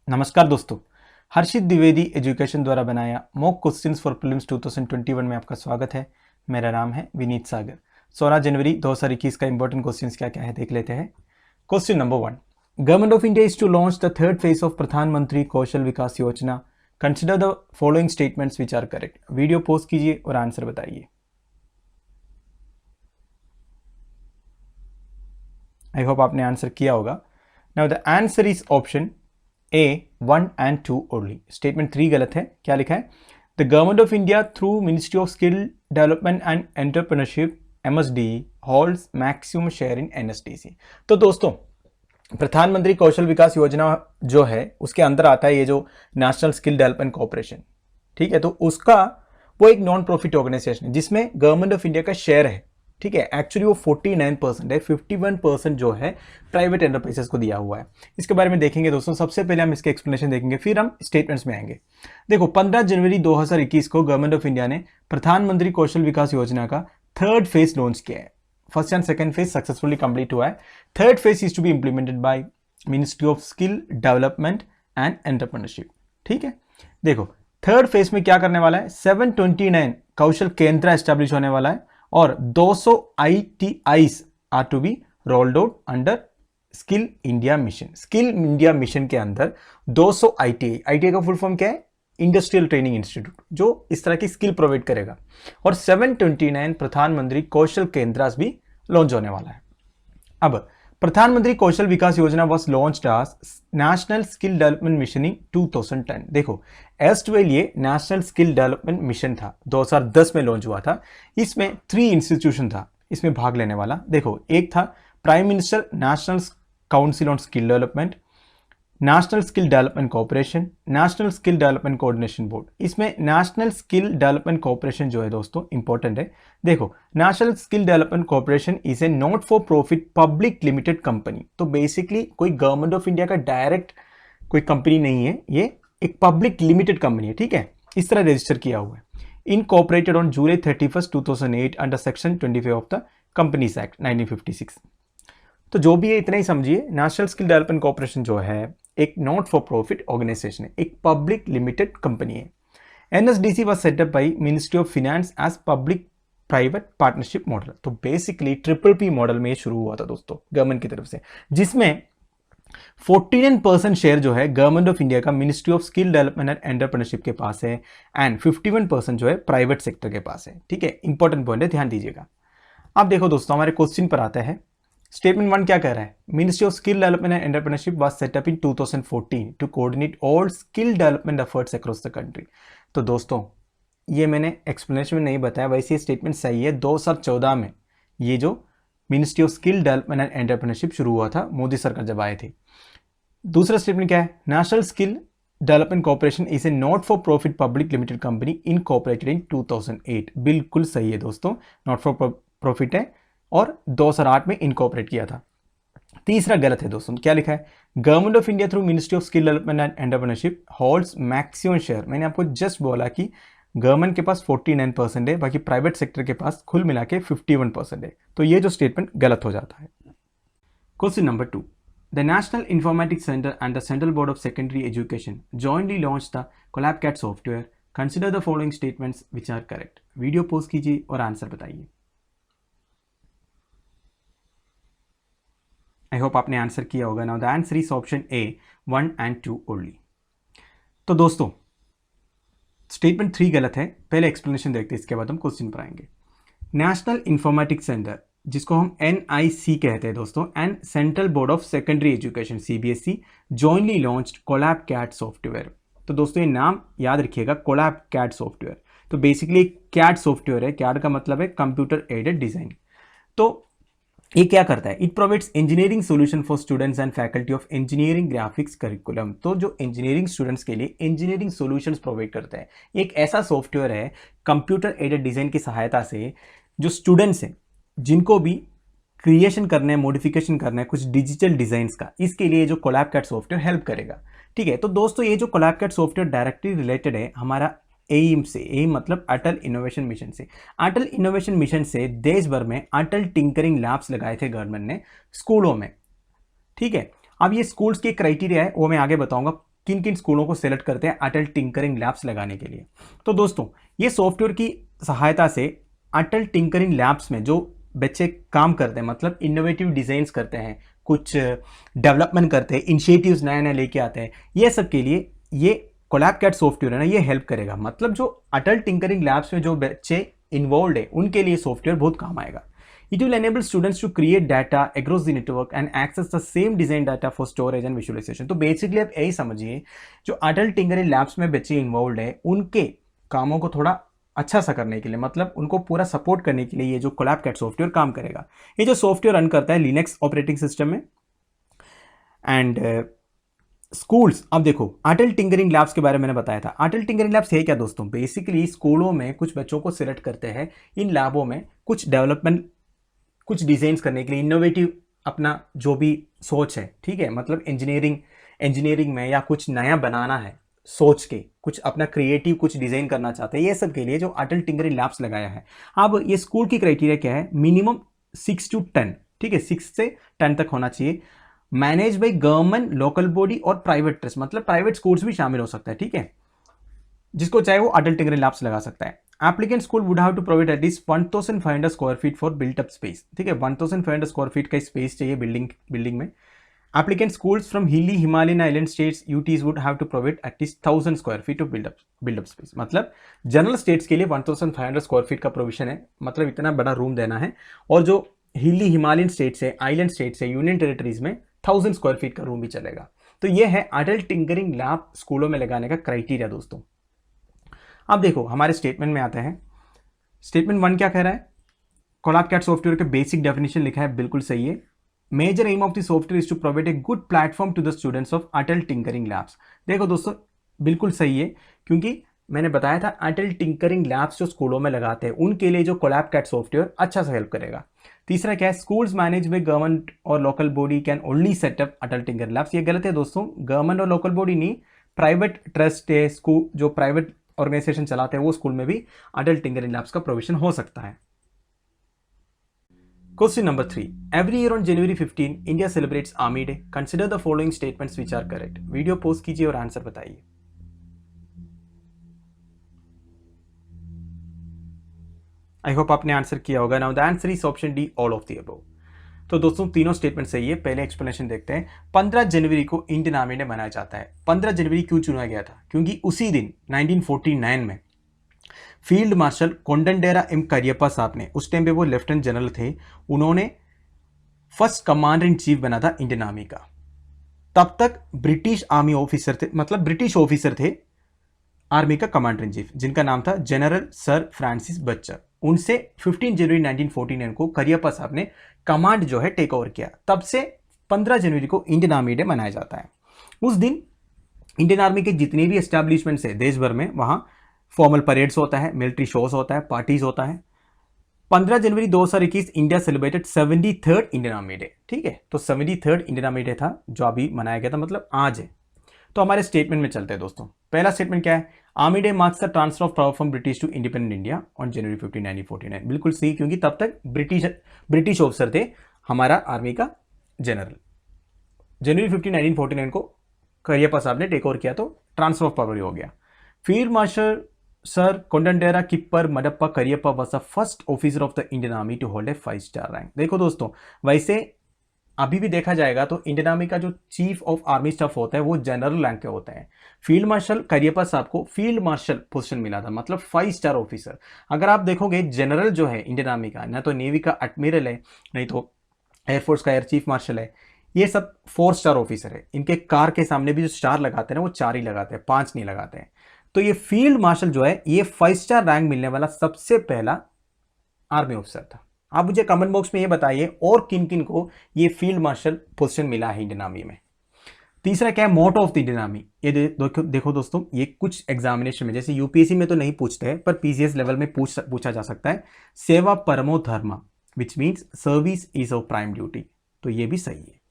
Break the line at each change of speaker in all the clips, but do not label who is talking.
नमस्कार दोस्तों, हर्षित द्विवेदी एजुकेशन द्वारा बनाया मॉक क्वेश्चंस फॉर प्रीलिम्स 2021 में आपका स्वागत है। मेरा नाम है विनीत सागर। 16 जनवरी 2021 का इंपॉर्टेंट क्वेश्चंस क्या क्या है देख लेते हैं। Question number 1, government of India is to launch the third phase of Pradhan Mantri Kaushal Vikas Yojana. Consider the following statements which are correct. Video pause कीजिए और आंसर बताइए। आई होप आपने आंसर किया होगा। Now the answer is option A 1 and 2 only. Statement 3 गलत है। क्या लिखा है? The government of India through ministry of skill development and entrepreneurship MSD holds maximum share in NSDC। तो दोस्तों, प्रधानमंत्री कौशल विकास योजना जो है उसके अंदर आता है ये जो नेशनल स्किल डेवलपमेंट कॉर्पोरेशन। ठीक है, तो उसका वो एक नॉन प्रॉफिट ऑर्गेनाइजेशन है जिसमें गवर्नमेंट ऑफ इंडिया का शेयर है। ठीक है, एक्चुअली वो 49% है, 51% जो है प्राइवेट एंटरप्राइजेस को दिया हुआ है। इसके बारे में देखेंगे दोस्तों। सबसे पहले हम इसके एक्सप्लेनेशन देखेंगे, फिर हम स्टेटमेंट्स में आएंगे। देखो, 15 जनवरी 2021 को गवर्नमेंट ऑफ इंडिया ने प्रधानमंत्री कौशल विकास योजना का थर्ड फेज लॉन्च किया है। First and second phase successfully complete हुआ है। Third phase is to be implemented by ministry of skill development and entrepreneurship. ठीक है, देखो थर्ड फेज में क्या करने वाला है, 729 कौशल केंद्र एस्टेब्लिश होने वाला है और 200 ITIs are to be rolled out under skill India mission. Skill India mission के अंदर 200 ITI का फुल फॉर्म क्या है? इंडस्ट्रियल ट्रेनिंग इंस्टीट्यूट, जो इस तरह की स्किल प्रोवाइड करेगा। और 729 प्रधानमंत्री कौशल केंद्रास भी लॉन्च होने वाला है। अब प्रधानमंत्री Kaushal Vikas Yojana was launched as National Skill Development Mission in 2010। देखो, एस्टवेल ये नेशनल स्किल डेवलपमेंट मिशन था, 2010 में लॉन्च हुआ था। इसमें 3 इंस्टीट्यूशन था इसमें भाग लेने वाला। देखो, एक था prime minister national council on skill development, national Skill development corporation, national Skill development coordination board. इसमें नेशनल स्किल डेवलपमेंट कॉर्पोरेशन जो है दोस्तों इंपॉर्टेंट है। देखो, national Skill development corporation is a not for profit public limited company. तो basically कोई government of India का direct कोई कंपनी नहीं है, ये एक पब्लिक लिमिटेड कंपनी है। ठीक है, इस तरह रजिस्टर किया हुआ है। Incorporated on July 31, 2008 under section 25 of the companies act 1956। तो जो भी है इतना ही समझिए, नेशनल स्किल डेवलपमेंट कॉर्पोरेशन जो है एक नॉट फॉर प्रॉफिट ऑर्गेनाइजेशन है, एक पब्लिक लिमिटेड कंपनी है। NSDC was setup by ministry of finance as public private partnership model. तो बेसिकली PPP मॉडल में ये शुरू हुआ था दोस्तों गवर्नमेंट की तरफ से, जिसमें 49% शेयर जो है गवर्नमेंट ऑफ इंडिया का ministry of skill development and entrepreneurship के पास है एंड 51% जो है प्राइवेट सेक्टर के पास है। ठीक है, इंपॉर्टेंट पॉइंट है, ध्यान दीजिएगा। अब देखो दोस्तों, हमारे क्वेश्चन पर आता है। स्टेटमेंट 1 क्या कह रहा है? Ministry of skill development and entrepreneurship was set up in 2014 to coordinate all skill development efforts across the country. तो दोस्तों, ये मैंने एक्सप्लेनेशन में नहीं बताया, वैसे ये स्टेटमेंट सही है। 2014 में ये जो ministry of skill development and entrepreneurship शुरू हुआ था, मोदी सरकार जब आए थे। दूसरा स्टेटमेंट क्या है? National Skill development corporation is a not for profit public limited company incorporated in 2008। बिल्कुल सही है दोस्तों, नॉट फॉर प्रॉफिट है और 2008 में इनकॉर्पोरेट किया था। तीसरा गलत है दोस्तों, क्या लिखा है? Government of India through ministry of skill development and entrepreneurship holds maximum share. मैंने आपको जस्ट बोला कि गवर्नमेंट के पास 49% है, बाकी प्राइवेट सेक्टर के पास कुल मिला के 51% है। तो ये जो स्टेटमेंट गलत हो जाता है। Question number 2, the National Informatics Centre and the Central Board of Secondary Education jointly launch the CollabCAT software. Consider the following statements which are correct. Video post कीजिए और आंसर बताइए। आई होप आपने answer किया होगा। Now the answer is option A 1 and 2 only. तो दोस्तों, statement 3 गलत है। पहले एक्सप्लेनेशन देखते हैं, इसके बाद हम क्वेश्चन पर आएंगे। नेशनल इंफॉर्मेटिक्स सेंटर, जिसको हम NIC कहते हैं दोस्तों, and Central Board of Secondary Education CBSE jointly launched CollabCAT software. तो दोस्तों, ये नाम याद रखिएगा, कोलैबकैट सॉफ्टवेयर। तो बेसिकली कैट सॉफ्टवेयर है। कैट का मतलब है कंप्यूटर एडेड डिजाइन। तो ये क्या करता है? It provides engineering solution for students and faculty of engineering graphics curriculum. तो जो इंजीनियरिंग स्टूडेंट्स के लिए इंजीनियरिंग सॉल्यूशंस प्रोवाइड करता है। एक ऐसा सॉफ्टवेयर है कंप्यूटर एडेड डिजाइन की सहायता से जो स्टूडेंट्स हैं, जिनको भी क्रिएशन करना है, मॉडिफिकेशन करना है कुछ डिजिटल डिजाइन्स का, इसके लिए जो कोलैबकैट सॉफ्टवेयर हेल्प करेगा। ठीक है, तो दोस्तों, ये जो कोलैबकैट सॉफ्टवेयर डायरेक्टली रिलेटेड है हमारा एम से। एम मतलब अटल इनोवेशन मिशन से। अटल इनोवेशन मिशन से देश भर में अटल टिंकरिंग लैब्स लगाए थे गवर्नमेंट ने स्कूलों में। ठीक है, अब ये स्कूल्स के क्राइटेरिया है वो मैं आगे बताऊंगा। किन किन स्कूलों को सिलेक्ट करते हैं अटल टिंकरिंग लैब्स लगाने के लिए। तो दोस्तों ये सॉफ्टवेयर की सहायता से अटल टिंकरिंग लैब्स में जो बच्चे काम करते हैं, मतलब इनोवेटिव डिजाइन्स करते हैं, कुछ डेवलपमेंट करते हैं, इनिशिएटिव्स नया नया लेके आते हैं, ये सब के लिए ये कोलैबकैट सॉफ्टवेयर है ना, ये हेल्प करेगा। मतलब जो अटल टिंकरिंग लैब्स में जो बच्चे इन्वॉल्व है उनके लिए सॉफ्टवेयर बहुत काम आएगा। It will enable students to create data across the network and access the same design data for storage and visualization। तो बेसिकली आप यही समझिए, जो अटल टिंकरिंग लैब्स में बच्चे इन्वॉल्व है उनके कामों को थोड़ा अच्छा सा करने के लिए, मतलब उनको पूरा सपोर्ट करने के लिए ये जो कोलैबकैट सॉफ्टवेयर काम करेगा। ये जो सॉफ्टवेयर रन करता है लिनक्स ऑपरेटिंग सिस्टम में। एंड स्कूल्स, अब देखो अटल टिंकरिंग लैब्स के बारे में मैंने बताया था। अटल टिंकरिंग लैब्स है क्या दोस्तों? बेसिकली स्कूलों में कुछ बच्चों को सिलेक्ट करते हैं, इन लैबों में कुछ डेवलपमेंट, कुछ डिजाइन्स करने के लिए, इनोवेटिव अपना जो भी सोच है, ठीक है, मतलब इंजीनियरिंग में या कुछ नया बनाना है सोच के, कुछ अपना क्रिएटिव कुछ डिजाइन करना चाहते हैं, ये सब के लिए जो अटल टिंकरिंग लैब्स लगाया है। अब ये स्कूल की क्राइटेरिया क्या है? मिनिमम 6 to 10, ठीक है, 6 से 10 तक होना चाहिए। Manage by government, local body और प्राइवेट ट्रस्ट, मतलब प्राइवेट स्कूल्स भी शामिल हो सकता है, ठीक है, जिसको चाहे वो अटल टिंकरिंग लैब्स लगा सकता है। Applicant school would have to provide at least 1500 square feet for built up space, ठीक है, 1500 स्क्वायर फीट का स्पेस चाहिए बिल्डिंग में। Applicant schools from hilly Himalayan island states UTs would have to provide at least 1000 square feet of buildup space. मतलब general states के लिए 1500 square feet का provision है, मतलब इतना बड़ा रूम देना है। और जो हिली हिमालयन स्टेट्स है, आइलैंड स्टेट्स है, यूनियन टेरिटरीज में 1000 स्क्वायर फीट का रूम भी चलेगा। तो ये है अटल टिंकरिंग लैब स्कूलों में लगाने का क्राइटेरिया दोस्तों। अब देखो हमारे स्टेटमेंट में आते हैं। स्टेटमेंट 1 क्या कह रहा है? कोलैबकैट सॉफ्टवेयर के बेसिक डेफिनेशन लिखा है, बिल्कुल सही है। Major aim of the software is to provide a good platform to the students of Atal tinkering labs. देखो दोस्तों बिल्कुल सही है, क्योंकि मैंने बताया था अटल टिंकरिंग लैब्स जो स्कूलों में लगाते हैं उनके लिए जो कोलैबकैट सॉफ्टवेयर अच्छा सा हेल्प करेगा। तीसरा क्या है? स्कूल्स मैनेज बाय गवर्नमेंट और local body can only setup Atal tinkering labs. ये गलत है दोस्तों, गवर्नमेंट और लोकल बॉडी नहीं, प्राइवेट ट्रस्ट है, स्कूल जो प्राइवेट ऑर्गेनाइजेशन चलाते हैं वो स्कूल में भी अटल टिंकरिंग लैब्स का प्रोविजन हो सकता है। Question number 3, every year on January 15 India celebrates army day. Consider the following statements which are correct. Video pause कीजिए और आंसर बताइए। आई होप आपने आंसर किया होगा। Now the answer is option D, all of the above. तो दोस्तों तीनों statement सही है। पहले एक्सप्लेनेशन देखते हैं। 15 जनवरी को इंडियन आर्मी डे मनाया जाता है। 15 जनवरी क्यों चुना गया था? क्योंकि उसी दिन 1949 में फील्ड मार्शल कोंडनडेरा एम करियप्पा साहब ने, उस टाइम पे वो लेफ्टिनेंट जनरल थे, उन्होंने फर्स्ट कमांडर इन चीफ बना था इंडियन आर्मी का। तब तक ब्रिटिश आर्मी ऑफिसर थे, मतलब ब्रिटिश ऑफिसर थे आर्मी का कमांडर इन चीफ, जिनका नाम था जनरल सर फ्रांसिस बच्चर। उनसे 15 जनवरी 1949 को करियप्पा साहब ने कमांड जो है टेक ओवर किया। तब से 15 जनवरी को इंडियन आर्मी डे मनाया जाता है। उस दिन इंडियन आर्मी के जितने भी एस्टैब्लिशमेंट्स है देश भर में, वहां फॉर्मल परेड्स होता है, मिलिट्री शोज होता है, पार्टीज होता है। 15 जनवरी 2021 India celebrated 73rd Indian army day, ठीक है। तो 73rd इंडियन आर्मी डे था जो अभी मनाया गया था, मतलब आज है। तो हमारे स्टेटमेंट में चलते हैं दोस्तों। पहला स्टेटमेंट क्या है? Army day marks the transfer of power from British to independent India on January 15, 1949। बिल्कुल सही, क्योंकि तब तक ब्रिटिश ऑफिसर थे हमारा आर्मी का जनरल। जनवरी 15, 1949 को करियप्पा साहब ने टेक ओवर किया, तो ट्रांसफर ऑफ पावर हो गया। Field marshal sir Kodandera Kipper Madappa Cariappa was the first officer of the Indian army to hold a 5-स्टार रैंक। देखो दोस्तों, वैसे अभी भी देखा जाएगा तो इंडियन आर्मी का जो चीफ ऑफ आर्मी स्टाफ होता है वो जनरल रैंक के होते हैं। फील्ड मार्शल करियप्पा साहब को फील्ड मार्शल पोजीशन मिला था, मतलब 5-स्टार ऑफिसर। अगर आप देखोगे जनरल जो है इंडियन आर्मी का, ना तो नेवी का एडमिरल है, नहीं तो एयरफोर्स का एयर चीफ मार्शल है, ये सब 4-स्टार ऑफिसर है। इनके कार के सामने भी जो स्टार लगाते हैं ना, वो 4 ही लगाते हैं, 5 नहीं लगाते हैं। तो ये फील्ड मार्शल जो है ये 5-स्टार रैंक मिलने वाला सबसे पहला आर्मी ऑफिसर था। आप मुझे कमेंट बॉक्स में ये बताइए और किन किन को ये फील्ड मार्शल पोजीशन मिला है इंडियन आर्मी में। तीसरा क्या है? Motto of the Indian army. ये देखो दोस्तों, ये कुछ एग्जामिनेशन में, जैसे यूपीएससी में तो नहीं पूछते हैं, पर पीसीएस लेवल में पूछा जा सकता है। सेवा परमो धर्म, which means service is of prime duty. तो ये भी सही है।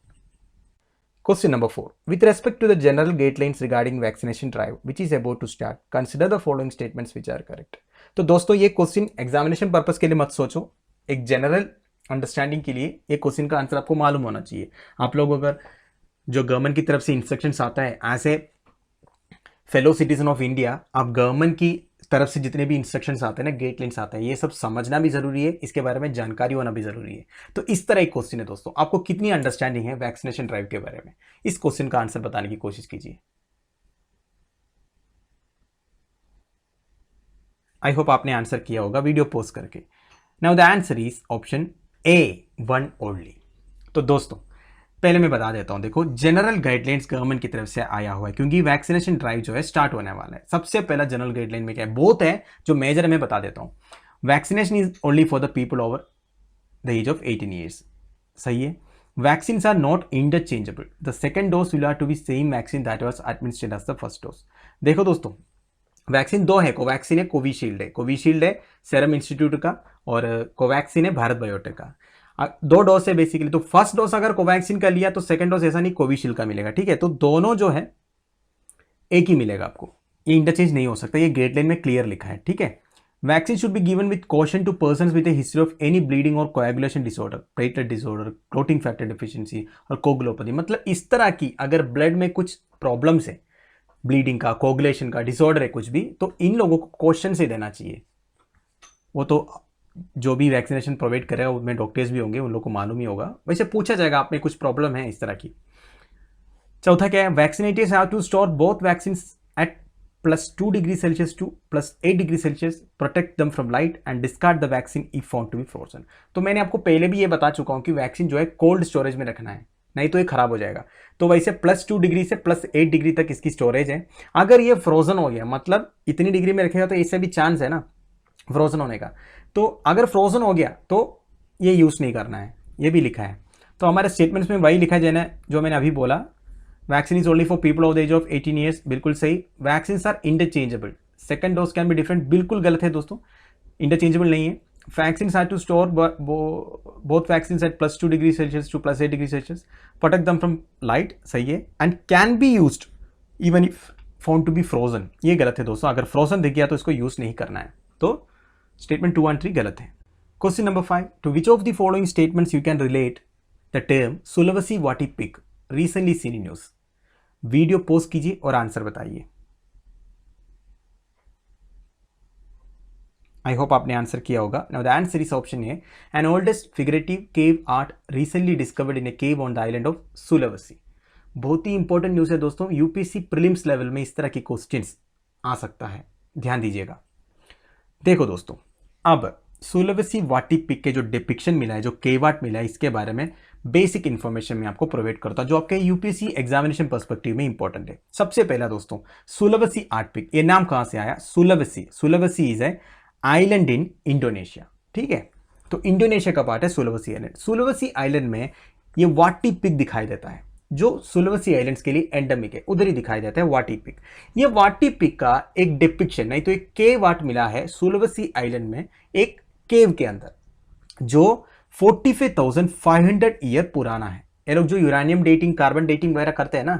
Question number 4. With respect to the general guidelines regarding vaccination drive, which is about to start, consider the following statements which are correct. तो दोस्तों ये क्वेश्चन एग्जामिनेशन पर्पस के लिए मत सोचो, एक जनरल अंडरस्टैंडिंग के लिए ये क्वेश्चन का आंसर आपको मालूम होना चाहिए। आप लोग अगर जो गवर्नमेंट की तरफ से इंस्ट्रक्शंस आता है as a fellow citizen of India, आप गवर्नमेंट की तरफ से जितने भी इंस्ट्रक्शंस आते हैं ना, गाइडलाइंस आते हैं, ये सब समझना भी जरूरी है, इसके बारे में जानकारी होना भी जरूरी है। तो इस तरह एक क्वेश्चन है दोस्तों, आपको कितनी अंडरस्टैंडिंग है वैक्सीनेशन ड्राइव के बारे में, इस क्वेश्चन का आंसर बताने की कोशिश कीजिए। आई होप आपने आंसर किया होगा वीडियो पोस्ट करके। Now the answer is option A, 1 only. तो दोस्तों पहले मैं बता देता हूं, देखो जनरल गाइडलाइंस गवर्नमेंट की तरफ से आया हुआ है, क्योंकि वैक्सीनेशन ड्राइव जो है स्टार्ट होने वाला है। सबसे पहला जनरल गाइडलाइन में क्या है, बहुत है जो मेजर है मैं बता देता हूं। Vaccination is only for the people over the age of 18 years, सही है। Vaccines are not interchangeable, the second dose will have to be same vaccine that was administered as the first dose. देखो दोस्तों vaccine दो है, Covaxin है, Covishield है। Covishield है serum institute का और कोवैक्सीन है भारत बायोटेक का। दो डोज है बेसिकली, तो फर्स्ट डोज अगर कोवैक्सीन का लिया तो सेकंड डोज ऐसा नहीं कोविशील्ड का मिलेगा, ठीक है। तो दोनों जो है एक ही मिलेगा आपको, ये इंटरचेंज नहीं हो सकता, ये गाइडलाइन में क्लियर लिखा है, ठीक है। Vaccine should be given with caution to persons with a history of any bleeding और coagulation disorder, platelet disorder, clotting factor deficiency और कोगुलोपैथी। मतलब इस तरह की अगर ब्लड में कुछ प्रॉब्लम्स है, ब्लीडिंग का, कोगुलेशन का डिसऑर्डर है कुछ भी, तो इन लोगों को क्वेश्चन से देना चाहिए। वो तो जो भी वैक्सीनेशन प्रोवाइड करेगा उनमें डॉक्टर्स भी होंगे, उन लोगों को मालूम ही होगा, वैसे पूछा जाएगा आप में कुछ प्रॉब्लम है इस तरह की। चौथा क्या है, vaccinators have to store both vaccine at +2 degree Celsius to +8 degree Celsius, protect them from light and discard the vaccine if found to be frozen. तो मैंने आपको पहले भी ये बता चुका हूं कि वैक्सीन जो है कोल्ड स्टोरेज में रखना है, नहीं तो ये खराब हो जाएगा। तो वैसे +2 डिग्री से +8 डिग्री तक इसकी स्टोरेज है। अगर ये फ्रोजन हो गया, मतलब इतनी डिग्री में रखेगा तो इससे भी चांस है ना फ्रोजन होने का, तो अगर फ्रोजन हो गया तो ये यूज नहीं करना है, ये भी लिखा है। तो हमारे स्टेटमेंट्स में वही लिखा है जो मैंने अभी बोला, vaccine is only for people of the age of 18 years, बिल्कुल सही। Vaccine are interchangeable, second dose can be different, बिल्कुल गलत है दोस्तों, इंटरचेंजेबल नहीं है। Vaccine are to store both vaccine at +2 degree Celsius to +8 degree Celsius, protect them from light, सही है, and can be used even if found to be frozen, ये गलत है दोस्तों। अगर फ्रोजन दिख गया तो इसको यूज नहीं करना है, तो स्टेटमेंट 2 और 3 गलत है। Question number 5, to which of the following statements you can relate the term Sulawesi warty pig recently seen in news. Video post कीजिए और आंसर बताइए। आई होप आपने आंसर किया होगा। Now the answer is option A, an oldest figurative cave art recently discovered in a cave on the island of Sulawesi. बहुत ही important news है दोस्तों, यूपीएससी प्रीलिम्स लेवल में इस तरह की क्वेश्चंस आ सकता है, ध्यान दीजिएगा। देखो दोस्तों, अब सुलवसी वाटी पिग के जो डिपिक्शन मिला है, जो केव आर्ट मिला है, इसके बारे में बेसिक इंफॉर्मेशन मैं आपको प्रोवाइड करता हूं जो आपके यूपीएससी एग्जामिनेशन पर्सपेक्टिव में इंपॉर्टेंट है। सबसे पहला दोस्तों, सुलवसी आर्ट पिग, ये नाम कहां से आया, Sulawesi, Sulawesi is a island in Indonesia, ठीक है। तो इंडोनेशिया का पार्ट है सुलवसी आइलैंड। सुलवसी आइलैंड में ये वाटी पिग दिखाई देता है, जो सुलवसी आइलैंड्स के लिए एंडेमिक है, उधर ही दिखाई देता है वाटी पिग। ये वाटी पिग का एक डिपिक्शन, नहीं तो एक केव आर्ट मिला है सुलवसी आइलैंड में, एक केव के अंदर, जो 45,500 ईयर पुराना है। ये लोग जो यूरेनियम डेटिंग, कार्बन डेटिंग वगैरह करते हैं ना,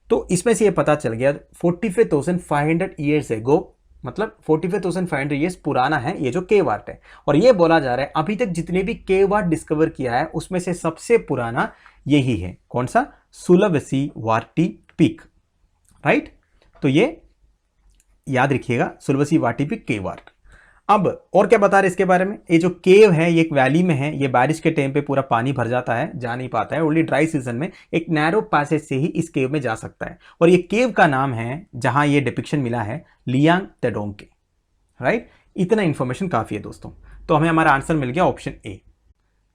तो इसमें से ये पता चल गया 45,500 ईयर्स एगो, मतलब 45,500 ईयर्स पुराना है ये जो केव आर्ट है। और ये बोला जा रहा है अभी तक जितने भी केव आर्ट डिस्कवर किया है उसमें से सबसे पुराना यही है। कौन सा, सुलवसी वाटी पिग, राइट। तो ये याद रखिएगा, सुलवसी वाटी पिग केव आर्ट। अब और क्या बता रहे इसके बारे में, ये जो केव है ये एक वैली में है, ये बारिश के टाइम पे पूरा पानी भर जाता है, जा नहीं पाता है, ओनली ड्राई सीजन में एक नैरो पैसेज से ही इस केव में जा सकता है। और ये केव का नाम है, जहां ये डिपिक्शन मिला है, लियांग तेडोंग, राइट। इतना इंफॉर्मेशन काफी है दोस्तों, तो हमें हमारा आंसर मिल गया ऑप्शन ए।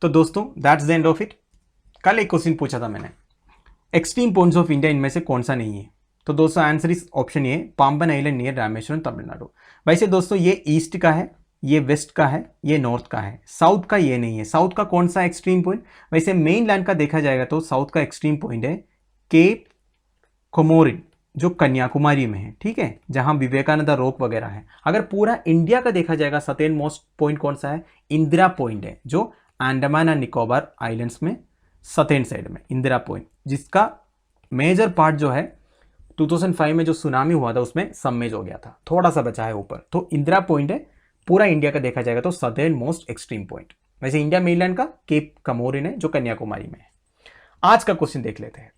तो दोस्तों that's the end of it. कल एक क्वेश्चन पूछा था मैंने, एक्सट्रीम पॉइंट्स ऑफ इंडिया इनमें से कौन सा नहीं है, तो दोस्तों आंसर इस option A, Pamban island near Rameswaram Tamil Nadu. वैसे दोस्तों ये ईस्ट का है, ये वेस्ट का है, ये नॉर्थ का है, साउथ का ये नहीं है। साउथ का कौन सा एक्सट्रीम पॉइंट, वैसे मेन लैंड का देखा जाएगा तो साउथ का एक्सट्रीम पॉइंट है केप कोमोरिन, जो कन्याकुमारी में है, ठीक है, जहां विवेकानंद रॉक वगैरह है। अगर पूरा इंडिया का देखा जाएगा सतेन मोस्ट पॉइंट कौन सा है, इंदिरा पॉइंट है, जो अंडमान एंड निकोबार आइलैंड्स में सतेन साइड में इंदिरा पॉइंट, जिसका मेजर पार्ट जो है 2005 में जो सुनामी हुआ था उसमें सबमेज हो गया था, थोड़ा सा बचा है ऊपर। तो इंदिरा पॉइंट है, पूरा इंडिया का देखा जाएगा तो सदर्न मोस्ट एक्सट्रीम पॉइंट। वैसे इंडिया मेनलैंड का केप कमोरिन है, जो कन्याकुमारी में है। आज का क्वेश्चन देख लेते हैं।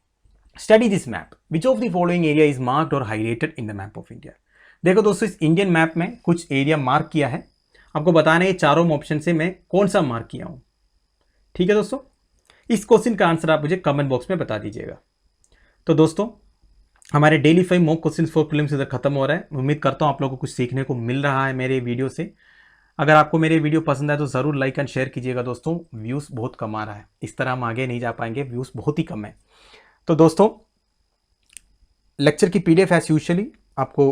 Study this map, which of the following area is marked और highlighted in the map of India. देखो दोस्तों, इस इंडियन मैप में कुछ एरिया मार्क किया है, आपको बताना है चारों ऑप्शन से मैं कौन सा मार्क किया हूं। ठीक है दोस्तों, इस क्वेश्चन का आंसर आप मुझे कमेंट बॉक्स में बता दीजिएगा। तो दोस्तों, हमारे daily 5 mock question for prelims इधर खत्म हो रहा है। उम्मीद करता हूं आप लोगों को कुछ सीखने को मिल रहा है मेरे वीडियो से। अगर आपको मेरे वीडियो पसंद आए तो ज़रूर लाइक एंड शेयर कीजिएगा दोस्तों। व्यूज़ बहुत कम आ रहा है, इस तरह हम आगे नहीं जा पाएंगे, व्यूज़ बहुत ही कम है। तो दोस्तों, लेक्चर की PDF एज यूजुअली आपको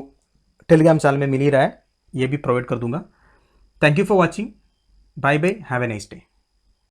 टेलीग्राम चैनल में मिल ही रहा है, ये भी प्रोवाइड कर दूंगा। Thank you for watching, bye bye, have a nice day.